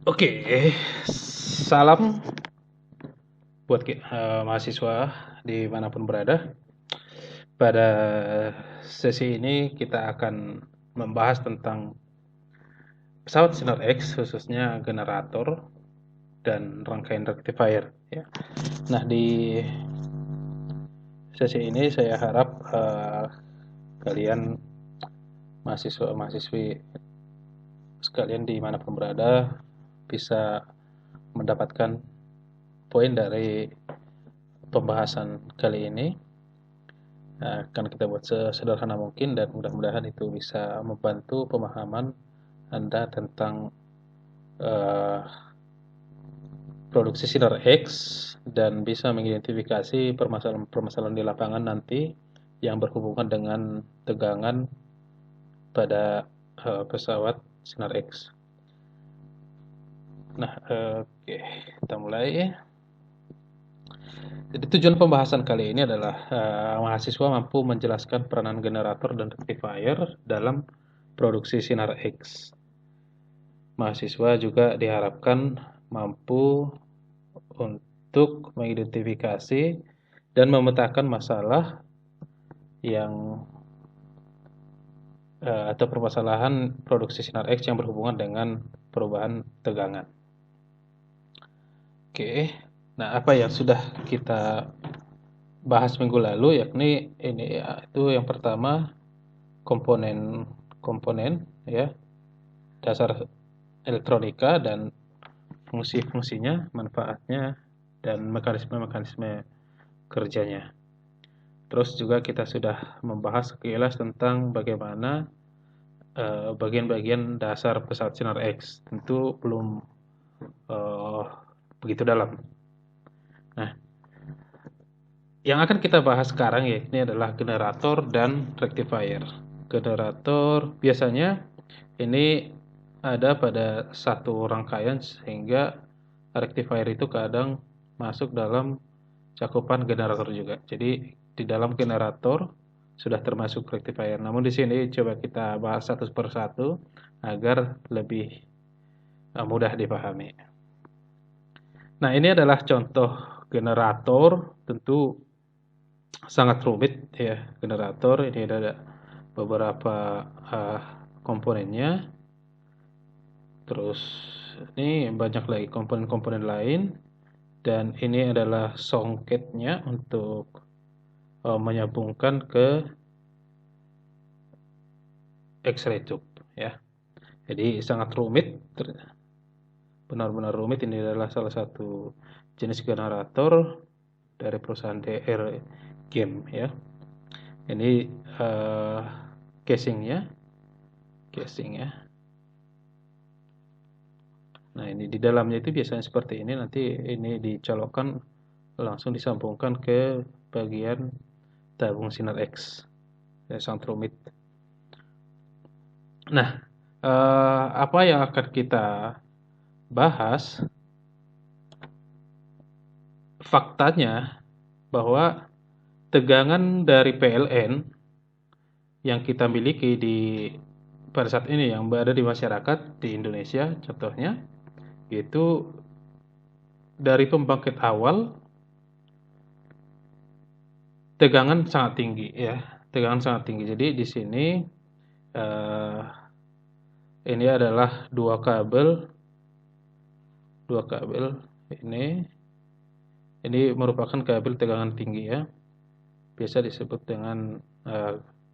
Oke, salam buat mahasiswa dimanapun berada. Pada sesi ini kita akan membahas tentang pesawat Sinar X, khususnya generator dan rangkaian rectifier. Ya. Nah, di sesi ini saya harap kalian mahasiswa-mahasiswi sekalian dimanapun berada bisa mendapatkan poin dari pembahasan kali ini. Akan kita buat sesederhana mungkin dan mudah-mudahan itu bisa membantu pemahaman Anda tentang uh, produksi sinar X dan bisa mengidentifikasi permasalahan-permasalahan di lapangan nanti yang berhubungan dengan tegangan pada pesawat sinar X. Nah, oke, kita mulai. Jadi tujuan pembahasan kali ini adalah mahasiswa mampu menjelaskan peranan generator dan rectifier dalam produksi sinar X. Mahasiswa juga diharapkan mampu untuk mengidentifikasi dan memetakan masalah yang atau permasalahan produksi sinar X yang berhubungan dengan perubahan tegangan. Oke, nah apa yang sudah kita bahas minggu lalu yakni ini ya, itu yang pertama komponen ya, dasar elektronika dan fungsi-fungsinya, manfaatnya, dan mekanisme-mekanisme kerjanya. Terus juga kita sudah membahas sekilas tentang bagaimana bagian-bagian dasar pesawat sinar X. Tentu belum uh, begitu dalam. Nah, yang akan kita bahas sekarang ya ini adalah generator dan rectifier. Generator biasanya ini ada pada satu rangkaian sehingga rectifier itu kadang masuk dalam cakupan generator juga. Jadi di dalam generator sudah termasuk rectifier. Namun di sini coba kita bahas satu persatu agar lebih mudah dipahami. Nah, ini adalah contoh generator, tentu sangat rumit ya generator. Ini ada beberapa komponennya. Terus ini banyak lagi komponen-komponen lain dan ini adalah songketnya untuk menyambungkan ke X-ray tube ya. Jadi sangat rumit, benar-benar rumit. Ini adalah salah satu jenis generator dari perusahaan DR Game ya. Ini casingnya, casing ya. Nah ini di dalamnya itu biasanya seperti ini. Nanti ini dicolokkan langsung disambungkan ke bagian tabung sinar X. Ya, sangat rumit. Nah, apa yang akan kita bahas faktanya bahwa tegangan dari PLN yang kita miliki pada saat ini yang berada di masyarakat di Indonesia contohnya itu dari pembangkit awal tegangan sangat tinggi ya, tegangan sangat tinggi. Jadi di sini eh, ini adalah dua kabel ini merupakan kabel tegangan tinggi ya, biasa disebut dengan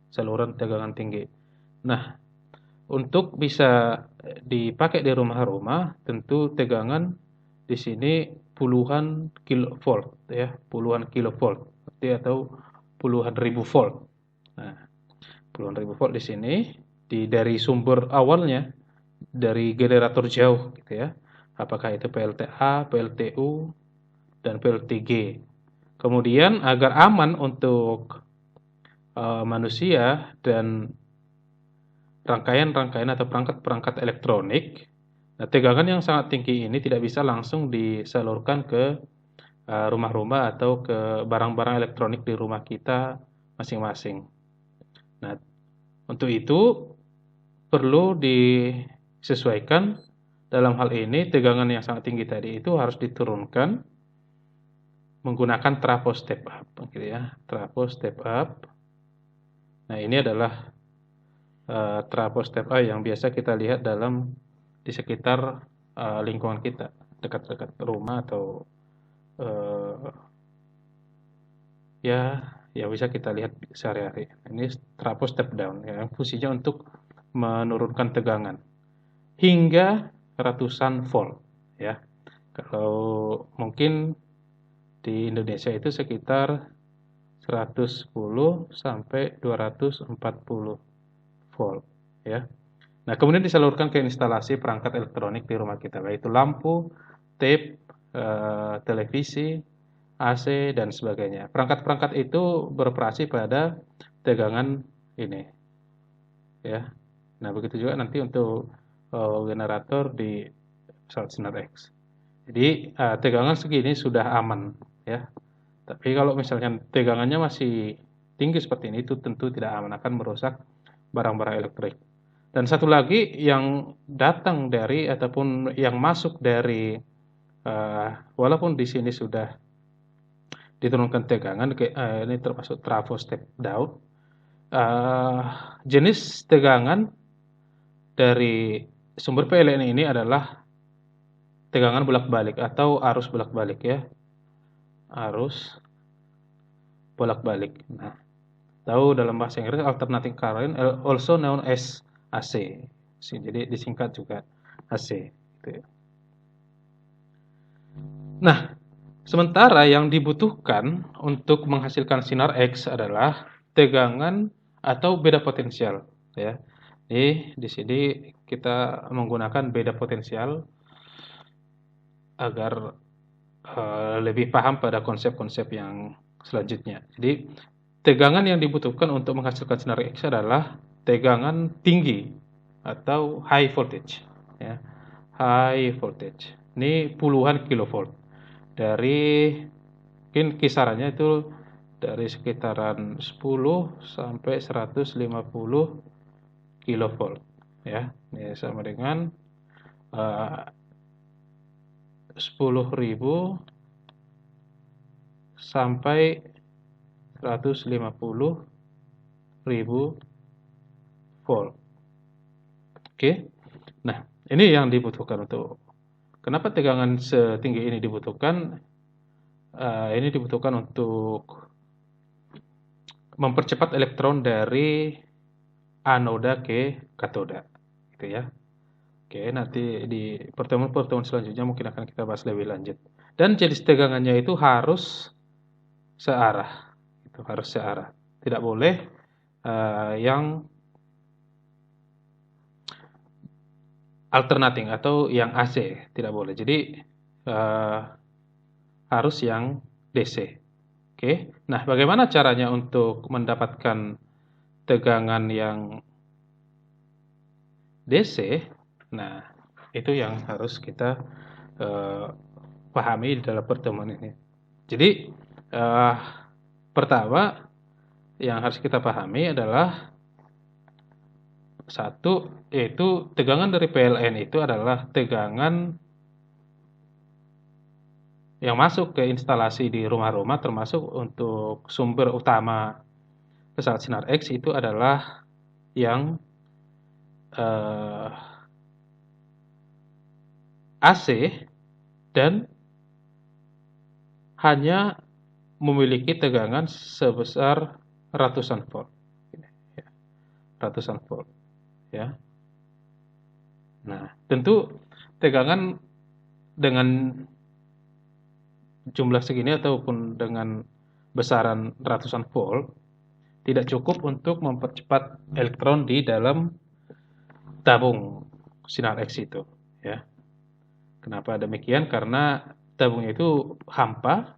saluran tegangan tinggi. Nah, untuk bisa dipakai di rumah-rumah, tentu tegangan di sini puluhan kilovolt ya, puluhan kilovolt atau puluhan ribu volt. Nah, puluhan ribu volt di sini dari sumber awalnya dari generator jauh gitu ya. Apakah itu PLTA, PLTU, dan PLTG. Kemudian agar aman untuk manusia dan rangkaian-rangkaian atau perangkat-perangkat elektronik, nah, tegangan yang sangat tinggi ini tidak bisa langsung disalurkan ke rumah-rumah atau ke barang-barang elektronik di rumah kita masing-masing. Nah, untuk itu perlu disesuaikan dalam hal ini tegangan yang sangat tinggi tadi itu harus diturunkan menggunakan trafo step up, gitu ya, trafo step up. Nah, ini adalah trafo step up yang biasa kita lihat di sekitar lingkungan kita, dekat-dekat rumah atau eh, ya bisa kita lihat sehari-hari. Ini trafo step down, ya, fungsinya untuk menurunkan tegangan hingga ratusan volt, ya. Kalau mungkin di Indonesia itu sekitar 110 sampai 240 volt, ya. Nah, kemudian disalurkan ke instalasi perangkat elektronik di rumah kita, yaitu lampu, tape, televisi, AC, dan sebagainya. Perangkat-perangkat itu beroperasi pada tegangan ini, ya. Nah, begitu juga nanti untuk generator di pesawat Sinar X. Jadi tegangan segini sudah aman, ya. Tapi kalau misalnya tegangannya masih tinggi seperti ini, itu tentu tidak aman, akan merusak barang-barang elektrik. Dan satu lagi yang datang dari ataupun yang masuk dari walaupun di sini sudah diturunkan tegangan, ini termasuk trafo step down. Jenis tegangan dari sumber PLN ini adalah tegangan bolak-balik atau arus bolak-balik, ya, arus bolak-balik. Nah, tahu dalam bahasa Inggris alternating current, also known as AC. Jadi disingkat juga AC. Gitu ya. Nah, sementara yang dibutuhkan untuk menghasilkan sinar X adalah tegangan atau beda potensial, ya. Di sini kita menggunakan beda potensial agar lebih paham pada konsep-konsep yang selanjutnya. Jadi, tegangan yang dibutuhkan untuk menghasilkan sinar X adalah tegangan tinggi atau high voltage, ya. High voltage. Ini puluhan kilovolt. Dari mungkin kisarannya itu dari sekitaran 10 sampai 150 kilovolt, ya. Ini sama dengan 10.000 sampai 150.000 volt. Oke. Nah, ini yang dibutuhkan untuk kenapa tegangan setinggi ini dibutuhkan? Ini dibutuhkan untuk mempercepat elektron dari anoda ke katoda, gitu ya. Oke, nanti di pertemuan-pertemuan selanjutnya mungkin akan kita bahas lebih lanjut. Dan jenis tegangannya itu harus searah, itu harus searah. Tidak boleh yang alternating atau yang AC, tidak boleh. Jadi harus yang DC. Oke. Nah, bagaimana caranya untuk mendapatkan tegangan yang DC? Nah, itu yang harus kita pahami di dalam pertemuan ini. Jadi, pertama yang harus kita pahami adalah satu, yaitu tegangan dari PLN itu adalah tegangan yang masuk ke instalasi di rumah-rumah, termasuk untuk sumber utama pesawat Sinar X itu adalah yang AC dan hanya memiliki tegangan sebesar ratusan volt, ratusan volt, ya. Nah, tentu tegangan dengan jumlah segini ataupun dengan besaran ratusan volt tidak cukup untuk mempercepat elektron di dalam tabung sinar X itu, ya. Kenapa demikian? Karena tabungnya itu hampa,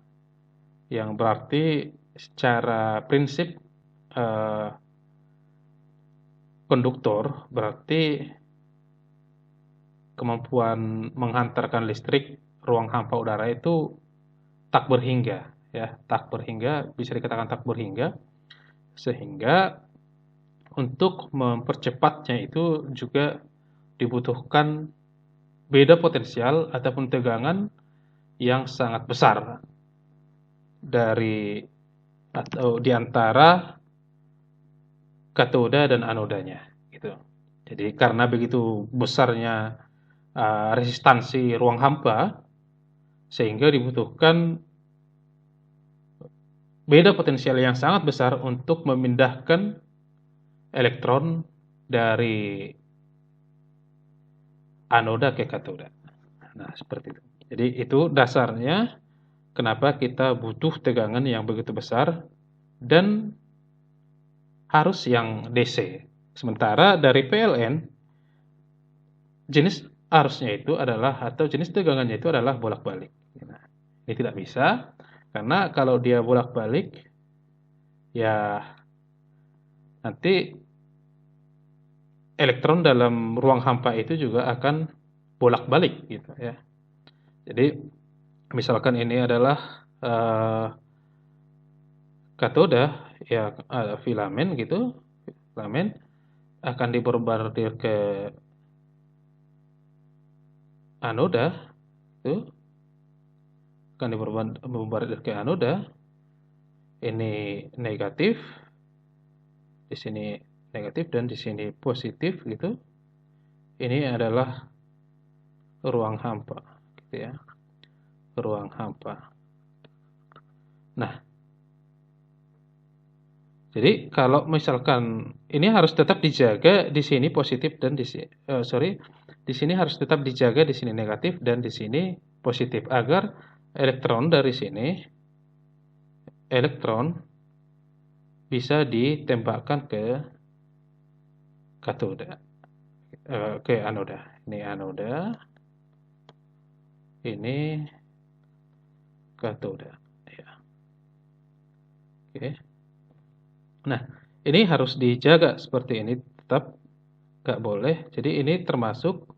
yang berarti secara prinsip konduktor berarti kemampuan menghantarkan listrik ruang hampa udara itu tak berhingga, ya, tak berhingga, bisa dikatakan tak berhingga, sehingga untuk mempercepatnya itu juga dibutuhkan beda potensial ataupun tegangan yang sangat besar dari atau di antara katoda dan anodanya gitu. Jadi karena begitu besarnya resistansi ruang hampa sehingga dibutuhkan beda potensial yang sangat besar untuk memindahkan elektron dari anoda ke katoda. Nah, seperti itu. Jadi itu dasarnya kenapa kita butuh tegangan yang begitu besar dan harus yang DC. Sementara dari PLN jenis arusnya itu adalah atau jenis tegangannya itu adalah bolak-balik. Nah, ini tidak bisa karena kalau dia bolak-balik ya nanti elektron dalam ruang hampa itu juga akan bolak-balik gitu ya. Jadi misalkan ini adalah katoda ya filamen gitu, filamen akan dibombardir ke anoda itu akan dibombardir ke anoda. Ini negatif, di sini negatif dan di sini positif gitu. Ini adalah ruang hampa gitu ya. Ruang hampa. Nah, jadi kalau misalkan ini harus tetap dijaga di sini positif dan di sini di sini harus tetap dijaga di sini negatif dan di sini positif agar elektron dari sini bisa ditembakkan ke katoda ke anoda. Ini anoda, ini katoda ya. Oke. Nah, ini harus dijaga seperti ini, tetap nggak boleh. Jadi ini termasuk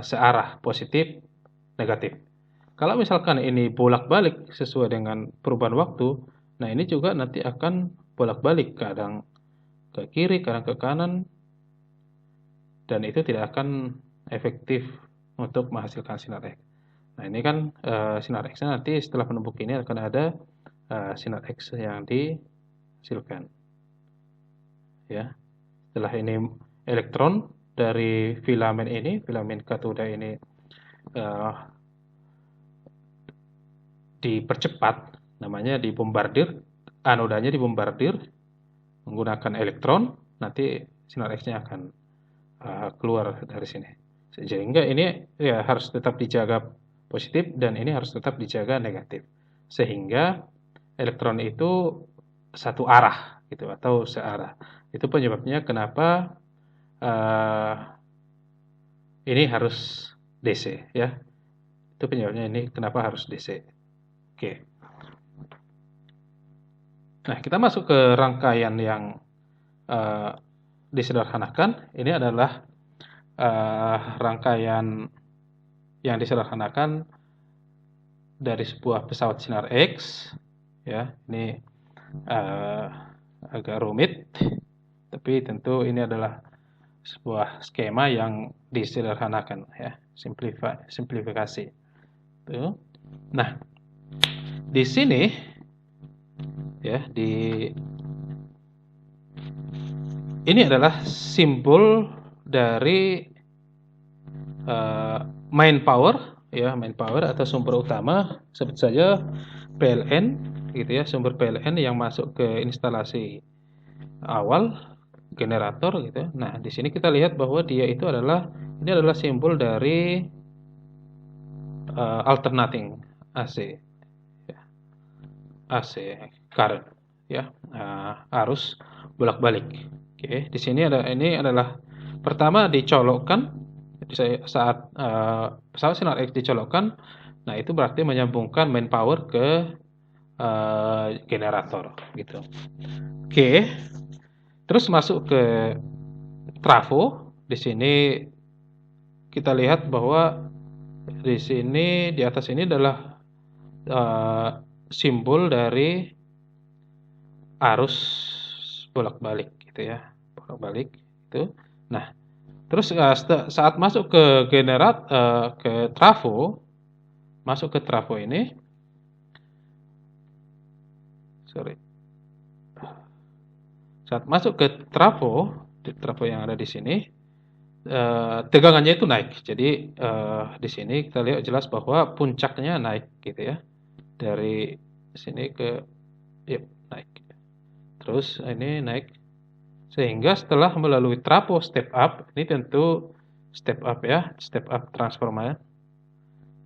searah positif negatif. Kalau misalkan ini bolak-balik sesuai dengan perubahan waktu, nah ini juga nanti akan bolak-balik, kadang ke kiri, kadang ke kanan, dan itu tidak akan efektif untuk menghasilkan sinar X. Nah ini kan sinar X-nya nanti setelah penumbuk ini akan ada sinar X yang dihasilkan. Ya, setelah ini elektron dari filamen ini, filamen katoda ini dipercepat, namanya dibombardir, anodanya dibombardir menggunakan elektron, nanti sinar X-nya akan keluar dari sini. Sehingga ini ya harus tetap dijaga positif dan ini harus tetap dijaga negatif. Sehingga elektron itu satu arah gitu atau searah. Itu penyebabnya kenapa ini harus DC ya. Itu penyebabnya ini kenapa harus DC. Oke. Nah, kita masuk ke rangkaian yang disederhanakan. Ini adalah rangkaian yang disederhanakan dari sebuah pesawat sinar X. Ya, ini agak rumit, tapi tentu ini adalah sebuah skema yang disederhanakan ya, simplifikasi. Tuh. Nah, di sini ya ini adalah simbol dari main power ya, main power atau sumber utama, sebut saja PLN gitu ya, sumber PLN yang masuk ke instalasi awal generator gitu. Nah, di sini kita lihat bahwa ini adalah simbol dari alternating AC ya. AC current ya, arus bolak-balik. Oke, di sini ini adalah pertama dicolokkan saat pesawat sinar X dicolokkan. Nah, itu berarti menyambungkan main power ke generator gitu. Oke. Terus masuk ke trafo. Di sini kita lihat bahwa di sini di atas ini adalah simbol dari arus bolak-balik gitu ya. Bolak-balik itu. Nah, Terus saat masuk ke ke trafo, masuk ke trafo ini, sorry, saat masuk ke trafo, di trafo yang ada di sini, tegangannya itu naik. Jadi di sini kita lihat jelas bahwa puncaknya naik gitu ya. Dari sini ke, yep, naik. Terus ini naik. Sehingga setelah melalui trafo step up, ini tentu step up ya, step up transformer.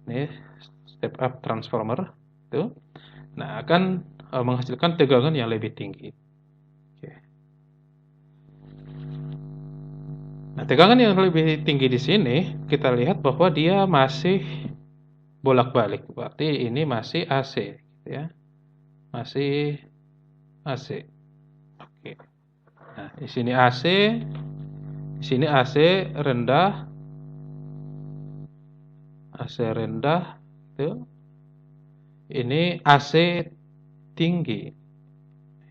Ini step up transformer itu. Nah, akan menghasilkan tegangan yang lebih tinggi. Oke. Nah, tegangan yang lebih tinggi di sini kita lihat bahwa dia masih bolak-balik. Berarti ini masih AC, gitu ya. Masih AC. Oke. Nah, di sini AC, di sini AC rendah, AC rendah, itu. Ini AC tinggi,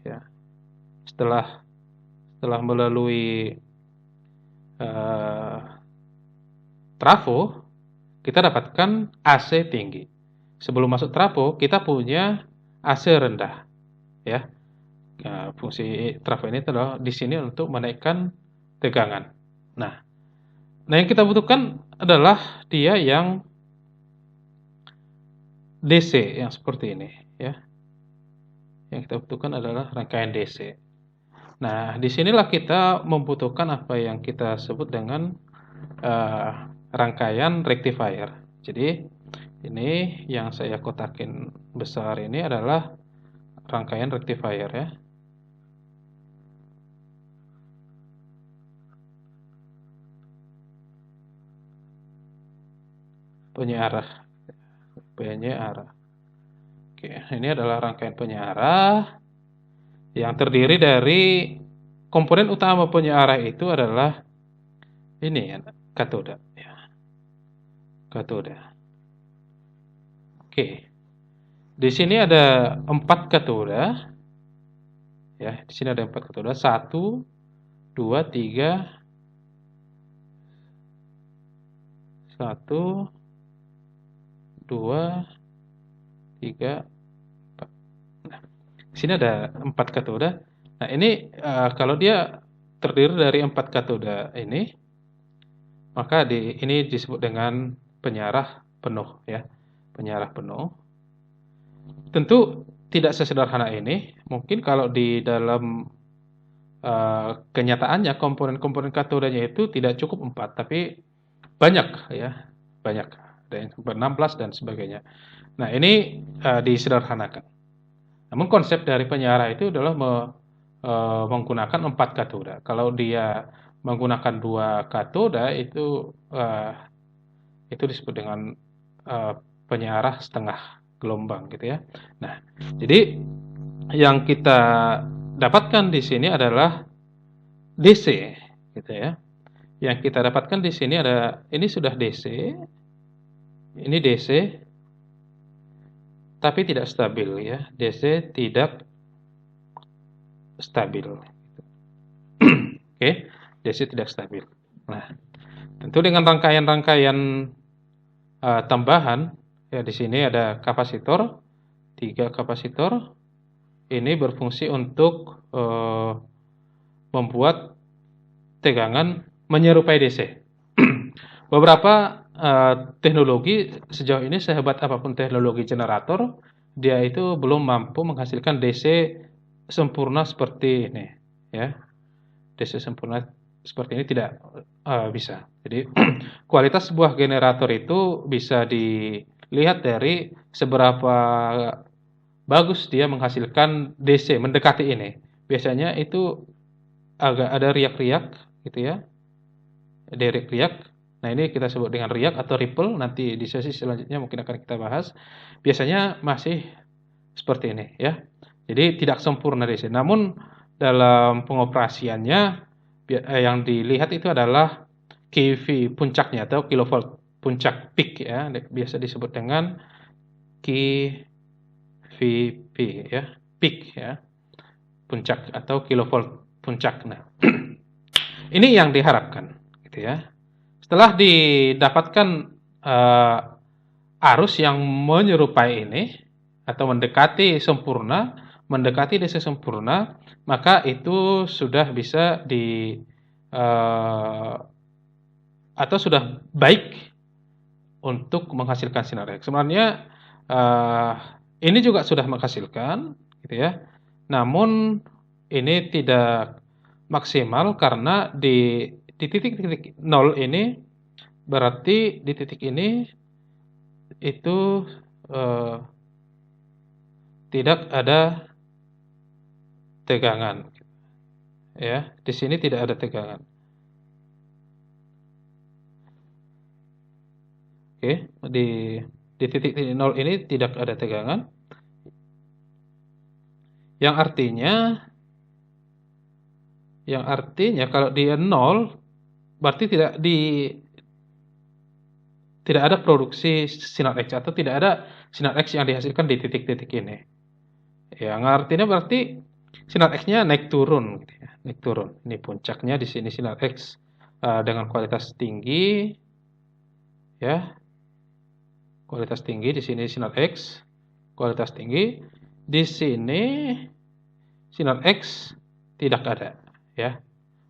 ya. Setelah melalui trafo, kita dapatkan AC tinggi. Sebelum masuk trafo, kita punya AC rendah, ya. Nah, fungsi trafo ini adalah di sini untuk menaikkan tegangan. Nah, yang kita butuhkan adalah dia yang DC yang seperti ini, ya. Yang kita butuhkan adalah rangkaian DC. Nah, disinilah kita membutuhkan apa yang kita sebut dengan rangkaian rectifier. Jadi ini yang saya kotakin besar ini adalah rangkaian rectifier ya. Penyearah. Oke, ini adalah rangkaian penyearah yang terdiri dari komponen utama penyearah itu adalah ini ya, katoda ya. Katoda. Oke. Di sini ada 4 katoda. Ya, di sini ada 4 katoda. 1 2 3 1 2 3 4. Nah, di sini ada 4 katoda. Nah, ini kalau dia terdiri dari 4 katoda ini, maka ini disebut dengan penyarah penuh ya. Penyarah penuh. Tentu tidak sesederhana ini. Mungkin kalau di dalam kenyataannya komponen-komponen katodanya itu tidak cukup 4, tapi banyak ya. Banyak. Ada yang sampai 16 dan sebagainya. Nah, ini disederhanakan. Namun konsep dari penyarah itu adalah menggunakan 4 katoda. Kalau dia menggunakan 2 katoda itu disebut dengan penyarah setengah gelombang gitu ya. Nah, jadi yang kita dapatkan di sini adalah DC gitu ya. Yang kita dapatkan di sini ini sudah DC. Ini DC tapi tidak stabil ya. DC tidak stabil. Oke, DC tidak stabil. Nah, tentu dengan rangkaian-rangkaian tambahan ya, di sini ada kapasitor, 3 kapasitor. Ini berfungsi untuk membuat tegangan menyerupai DC. Beberapa teknologi sejauh ini sehebat apapun teknologi generator, dia itu belum mampu menghasilkan DC sempurna seperti ini, ya. DC sempurna seperti ini tidak bisa. Jadi kualitas sebuah generator itu bisa dilihat dari seberapa bagus dia menghasilkan DC mendekati ini. Biasanya itu agak ada riak-riak gitu ya. Ada riak-riak. Nah, ini kita sebut dengan riak atau ripple. Nanti di sesi selanjutnya mungkin akan kita bahas. Biasanya masih seperti ini ya. Jadi tidak sempurna DC. Namun dalam pengoperasiannya yang dilihat itu adalah kV puncaknya atau kilovolt puncak peak ya. Biasa disebut dengan kVp ya. Peak ya. Puncak atau kilovolt puncak. Nah, ini yang diharapkan. gitu ya. Setelah didapatkan arus yang menyerupai ini atau mendekati sempurna, mendekati DC sempurna, maka itu sudah bisa atau sudah baik untuk menghasilkan sinar X. Sebenarnya ini juga sudah menghasilkan, gitu ya. Namun ini tidak maksimal karena di titik-titik nol ini berarti di titik ini itu tidak ada tegangan, ya. Di sini tidak ada tegangan. Oke, di titik nol ini tidak ada tegangan. Yang artinya kalau dia nol berarti tidak ada produksi sinar X atau tidak ada sinar X yang dihasilkan di titik-titik ini. Yang artinya berarti sinar X-nya naik turun, gitu ya. Naik turun. Ini puncaknya di sini sinar X dengan kualitas tinggi, ya. Kualitas tinggi di sini sinar X, kualitas tinggi. Di sini sinar X tidak ada, ya.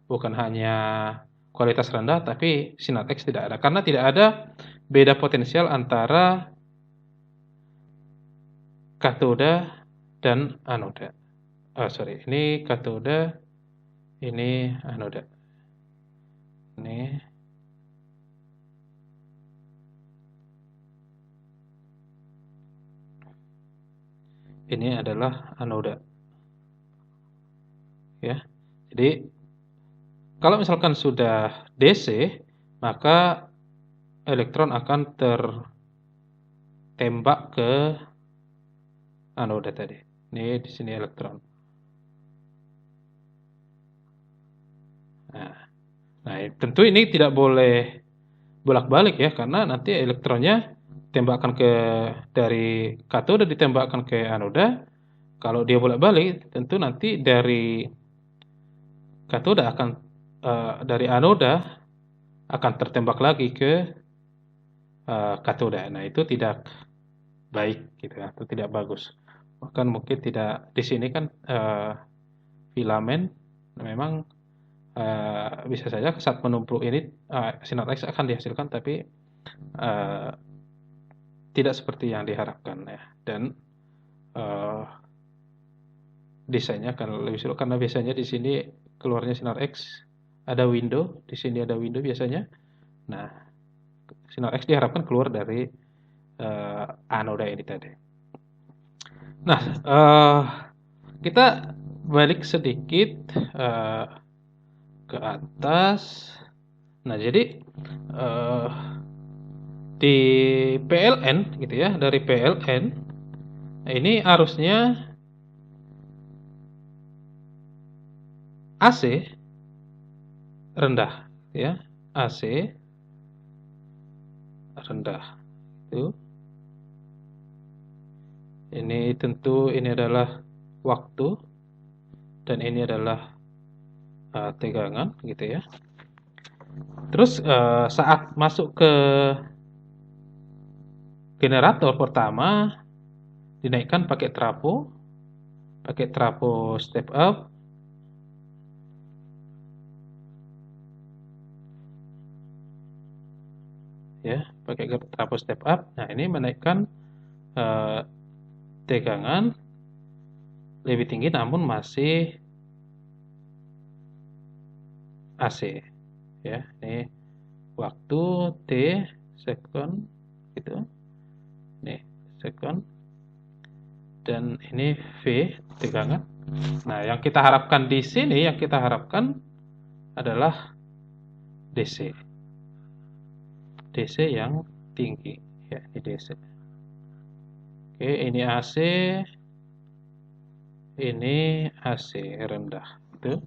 Bukan hanya kualitas rendah, tapi sinar X tidak ada karena tidak ada beda potensial antara katoda dan anoda. Ini katoda, ini anoda. Ini adalah anoda. Ya. Jadi kalau misalkan sudah DC, maka elektron akan tertembak ke anoda tadi. Ini di sini elektron. Nah, tentu ini tidak boleh bolak-balik ya, karena nanti elektronnya ditembakkan dari katoda ditembakkan ke anoda. Kalau dia bolak-balik, tentu nanti dari katoda dari anoda akan tertembak lagi ke katoda. Nah, itu tidak baik gitu ya, itu tidak bagus. Bahkan mungkin tidak di sini kan filamen memang bisa saja saat menumpuk ini sinar X akan dihasilkan, tapi tidak seperti yang diharapkan ya. Dan desainnya akan lebih sulit karena biasanya di sini keluarnya sinar X ada window, di sini ada window biasanya. Nah, sinar X diharapkan keluar dari anoda ini tadi. Nah, kita balik sedikit ke atas. Nah, jadi di PLN gitu ya, dari PLN ini arusnya AC rendah ya, AC rendah. Itu. Ini tentu ini adalah waktu dan ini adalah tegangan gitu ya. Terus saat masuk ke generator pertama dinaikkan pakai trafo step up. Ya, pakai trafo step up. Nah, ini menaikkan tegangan lebih tinggi namun masih AC ya. Ini waktu T second gitu. Nih, second. Dan ini V tegangan. Nah, yang kita harapkan di sini adalah DC. DC yang tinggi ya, ini DC. Oke, ini AC. Ini AC rendah. Itu.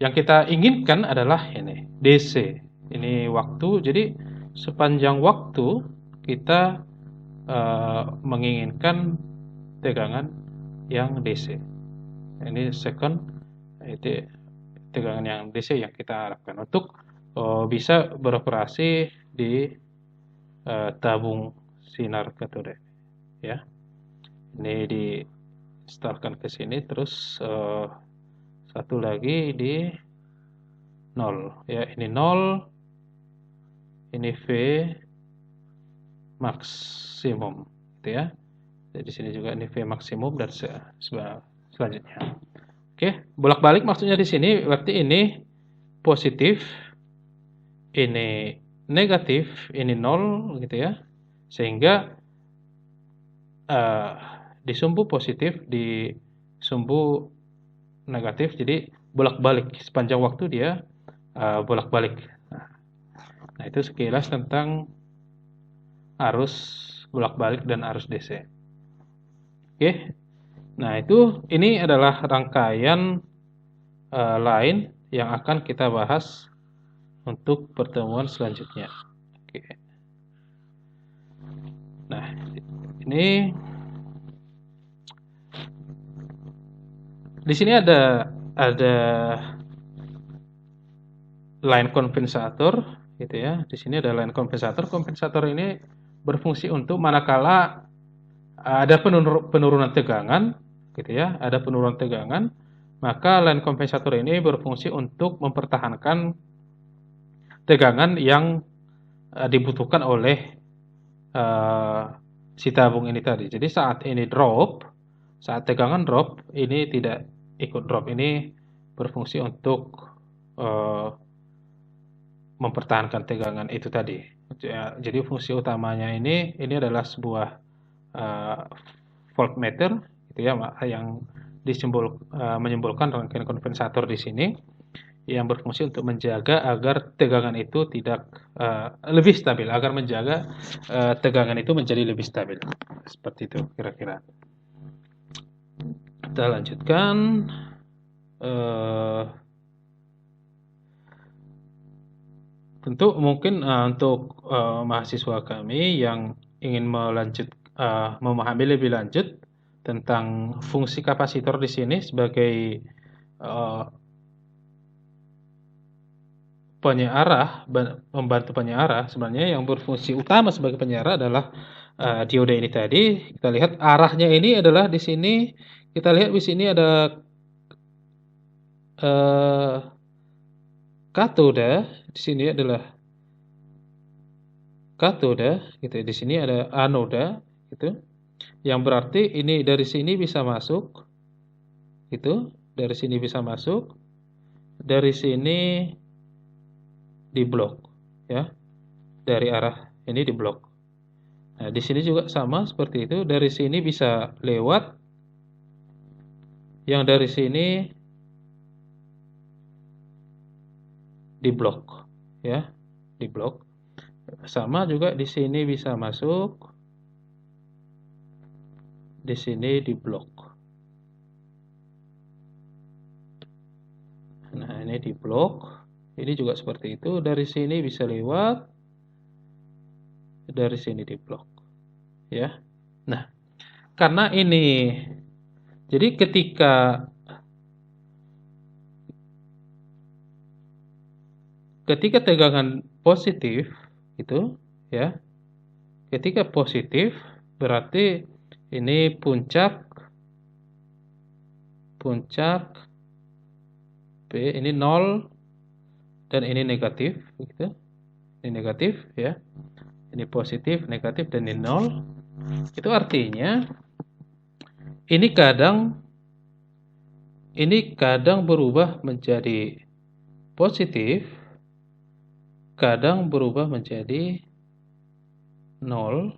Yang kita inginkan adalah ini DC. Ini waktu. Jadi sepanjang waktu kita menginginkan tegangan yang DC. Ini second, itu tegangan yang DC yang kita harapkan. Untuk bisa beroperasi di tabung sinar katode ya. Ini di startkan ke sini, terus satu lagi di 0 ya. Ini 0, ini V maksimum gitu ya. Jadi di sini juga ini V maksimum dan selanjutnya. Oke, bolak-balik maksudnya di sini berarti ini positif, ini negatif, ini 0 gitu ya. Sehingga di sumbu positif, di sumbu negatif, jadi bolak-balik sepanjang waktu dia bolak-balik. Nah, itu sekilas tentang arus bolak-balik dan arus DC. Oke. Nah, ini adalah rangkaian lain yang akan kita bahas untuk pertemuan selanjutnya. Oke. Nah, ini di sini ada line kompensator gitu ya. Di sini ada line kompensator. Kompensator ini berfungsi untuk manakala ada penurunan tegangan gitu ya, ada penurunan tegangan, maka line kompensator ini berfungsi untuk mempertahankan tegangan yang dibutuhkan oleh si tabung ini tadi. Jadi saat ini drop, saat tegangan drop, ini tidak ikut drop. Ini berfungsi untuk mempertahankan tegangan itu tadi. Jadi fungsi utamanya ini adalah sebuah voltmeter gitu ya, yang menyimbolkan rangkaian kompensator di sini yang berfungsi untuk menjaga agar tegangan itu tidak lebih stabil, agar menjaga tegangan itu menjadi lebih stabil. Seperti itu kira-kira. Kita lanjutkan. Tentu mungkin untuk mahasiswa kami yang ingin memahami lebih lanjut tentang fungsi kapasitor di sini sebagai penyearah, membantu penyearah, sebenarnya yang berfungsi utama sebagai penyearah adalah diode ini tadi. Kita lihat arahnya ini adalah di sini. Kita lihat di sini ada katoda, di sini adalah katoda, gitu. Di sini ada anoda, gitu. Yang berarti ini dari sini bisa masuk, gitu. Dari sini bisa masuk, dari sini diblok, ya. Dari arah ini diblok. Nah, di sini juga sama seperti itu. Dari sini bisa lewat, yang dari sini diblok, ya, diblok. Sama juga di sini bisa masuk, di sini diblok. Nah, ini diblok. Ini juga seperti itu. Dari sini bisa lewat, dari sini diblok, ya. Nah, karena ini, jadi ketika tegangan positif itu, ya, ketika positif berarti ini puncak P ini 0 dan ini negatif, gitu. Ini negatif, ya. Ini positif, negatif, dan ini 0. Itu artinya ini kadang berubah menjadi positif, kadang berubah menjadi 0,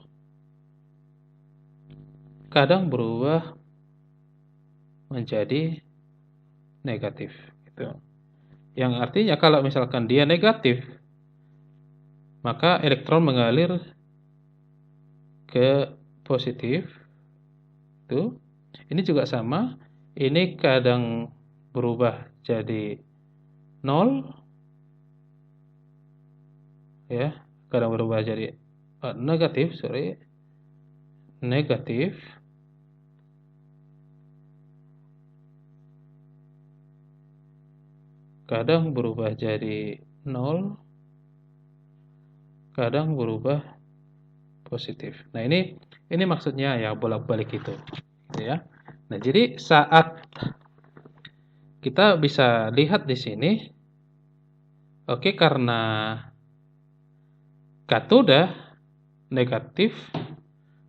kadang berubah menjadi negatif, gitu. Yang artinya kalau misalkan dia negatif, maka elektron mengalir ke positif. Itu. Ini juga sama. Ini kadang berubah jadi 0, ya. Kadang berubah jadi negatif, negatif. Kadang berubah jadi 0, kadang berubah positif. Nah, ini maksudnya ya bolak-balik itu, gitu ya. Nah, jadi saat kita bisa lihat di sini, oke, karena katoda negatif,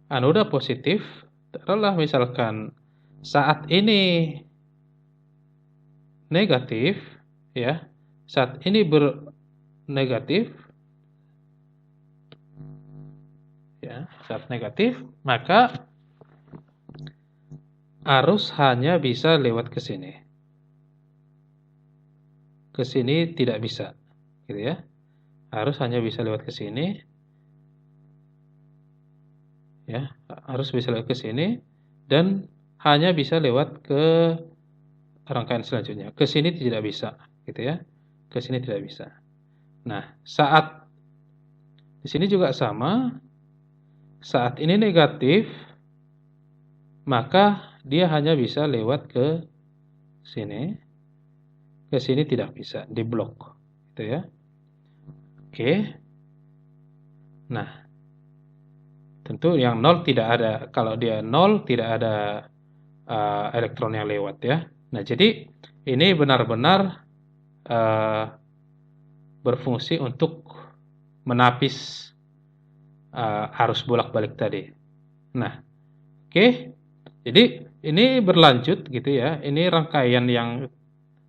anoda positif, taruhlah misalkan saat ini negatif, ya, saat ini bernegatif, ya, saat negatif, maka arus hanya bisa lewat ke sini. Ke sini tidak bisa, gitu ya. Arus hanya bisa lewat ke sini, ya. Arus bisa lewat ke sini dan hanya bisa lewat ke rangkaian selanjutnya. Ke sini tidak bisa, gitu ya. Ke sini tidak bisa. Nah, saat di sini juga sama. Saat ini negatif, maka dia hanya bisa lewat ke sini. Ke sini tidak bisa, diblok, gitu ya. Oke. Nah, tentu yang 0 tidak ada. Kalau dia 0 tidak ada elektron yang lewat ya. Nah, jadi ini benar-benar berfungsi untuk menapis arus bolak-balik tadi. Nah, oke. Jadi ini berlanjut gitu ya. Ini rangkaian yang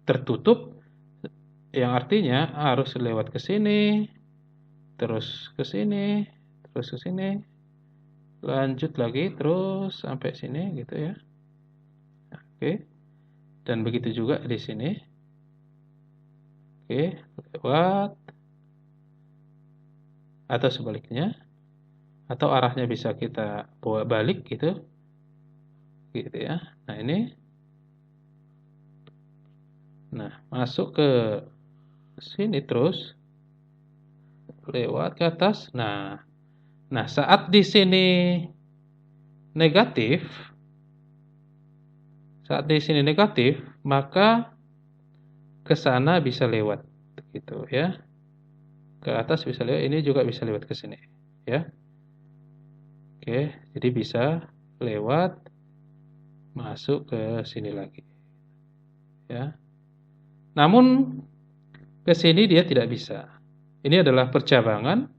tertutup, yang artinya harus lewat ke sini, terus ke sini, terus ke sini, lanjut lagi terus sampai sini gitu ya. Oke. Dan begitu juga di sini. Oke, lewat atau sebaliknya, atau arahnya bisa kita bawa balik gitu. Gitu ya. Nah, ini. Nah, masuk ke sini terus lewat ke atas. Nah, saat di sini negatif, maka ke sana bisa lewat gitu ya. Ke atas bisa lewat, ini juga bisa lewat ke sini ya. Oke, jadi bisa lewat masuk ke sini lagi. Ya. Namun ke sini dia tidak bisa. Ini adalah percabangan.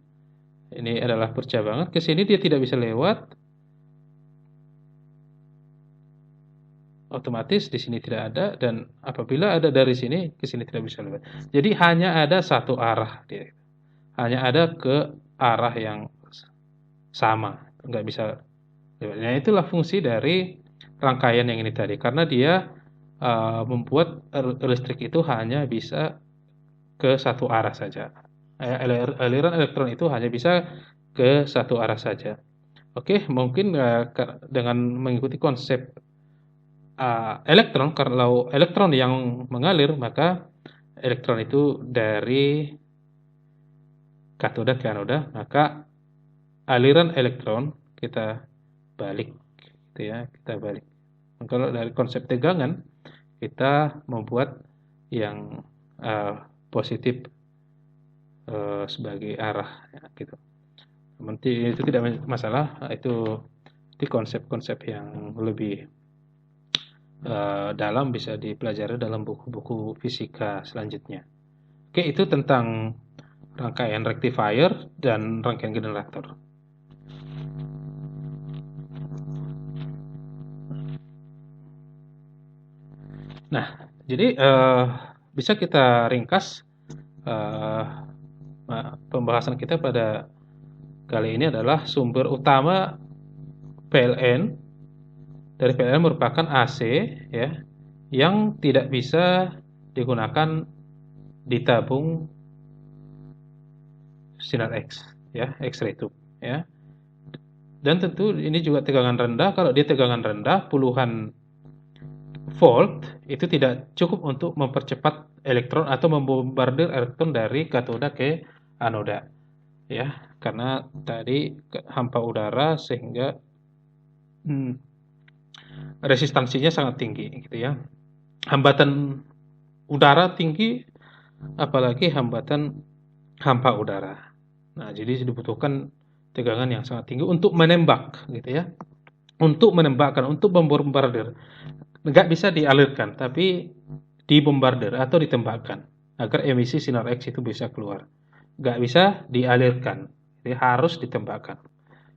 Ke sini dia tidak bisa lewat. Otomatis di sini tidak ada, dan apabila ada dari sini ke sini tidak bisa lewat. Jadi hanya ada satu arah dia. Hanya ada ke arah yang sama, nggak bisa lewat. Nah, itulah fungsi dari rangkaian yang ini tadi, karena dia membuat listrik itu hanya bisa ke satu arah saja. Aliran elektron itu hanya bisa ke satu arah saja. Oke, mungkin dengan mengikuti konsep elektron, kalau elektron yang mengalir, maka elektron itu dari katoda ke anoda, maka aliran elektron kita balik, gitu ya, kita balik. Kalau dari konsep tegangan, kita membuat yang positif sebagai arah, ya, gitu. Nanti itu tidak masalah, itu di konsep-konsep yang lebih dalam bisa dipelajari dalam buku-buku fisika selanjutnya. Oke, itu tentang rangkaian rectifier dan rangkaian generator. Nah, jadi bisa kita ringkas pembahasan kita pada kali ini adalah sumber utama PLN. Dari PLN merupakan AC ya, yang tidak bisa digunakan di tabung sinar X ya, X-ray tube ya. Dan tentu ini juga tegangan rendah. Kalau dia tegangan rendah puluhan volt, itu tidak cukup untuk mempercepat elektron atau membombardir elektron dari katoda ke anoda ya, karena tadi hampa udara sehingga resistansinya sangat tinggi gitu ya. Hambatan udara tinggi, apalagi hambatan hampa udara. Nah, jadi dibutuhkan tegangan yang sangat tinggi untuk menembak, gitu ya. Untuk menembakkan, untuk membombardir. Nggak bisa dialirkan, tapi dibombardir atau ditembakkan agar emisi sinar X itu bisa keluar. Nggak bisa dialirkan, jadi harus ditembakkan.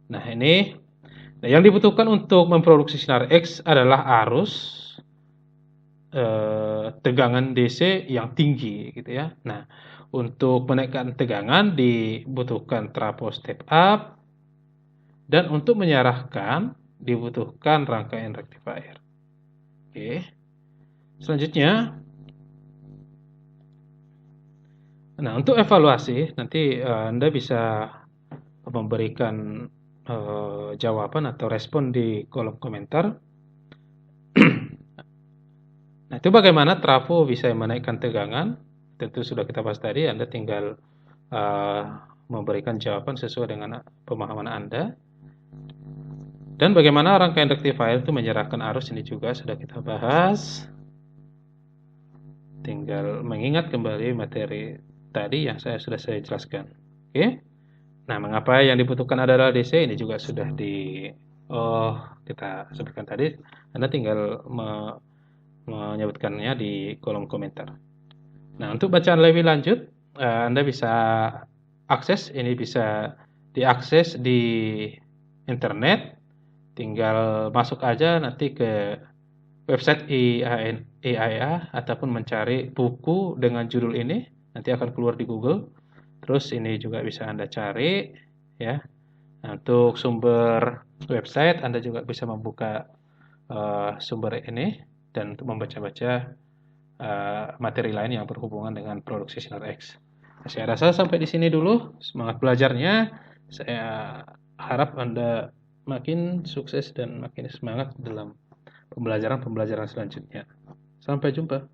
Nah, ini yang dibutuhkan untuk memproduksi sinar X adalah arus tegangan DC yang tinggi, gitu ya. Nah, untuk menaikkan tegangan dibutuhkan trafo step up, dan untuk menyarahkan dibutuhkan rangkaian rectifier. Oke. Selanjutnya, nah untuk evaluasi nanti Anda bisa memberikan jawaban atau respon di kolom komentar. Nah, itu bagaimana trafo bisa menaikkan tegangan? Tentu sudah kita bahas tadi, Anda tinggal memberikan jawaban sesuai dengan pemahaman Anda. Dan bagaimana rangkaian rectifier itu menyerahkan arus, ini juga sudah kita bahas. Tinggal mengingat kembali materi tadi yang sudah saya jelaskan. Oke. Nah, mengapa yang dibutuhkan adalah DC, ini juga sudah kita sebutkan tadi. Anda tinggal menyebutkannya di kolom komentar. Nah, untuk bacaan lebih lanjut, Anda bisa akses, ini bisa diakses di internet. Tinggal masuk aja nanti ke website IAIA ataupun mencari buku dengan judul ini, nanti akan keluar di Google. Terus ini juga bisa Anda cari, ya. Nah, untuk sumber website Anda juga bisa membuka sumber ini dan untuk membaca-baca materi lain yang berhubungan dengan produksi sinar X. Nah, saya rasa sampai di sini dulu. Semangat belajarnya. Saya harap Anda makin sukses dan makin semangat dalam pembelajaran selanjutnya. Sampai jumpa.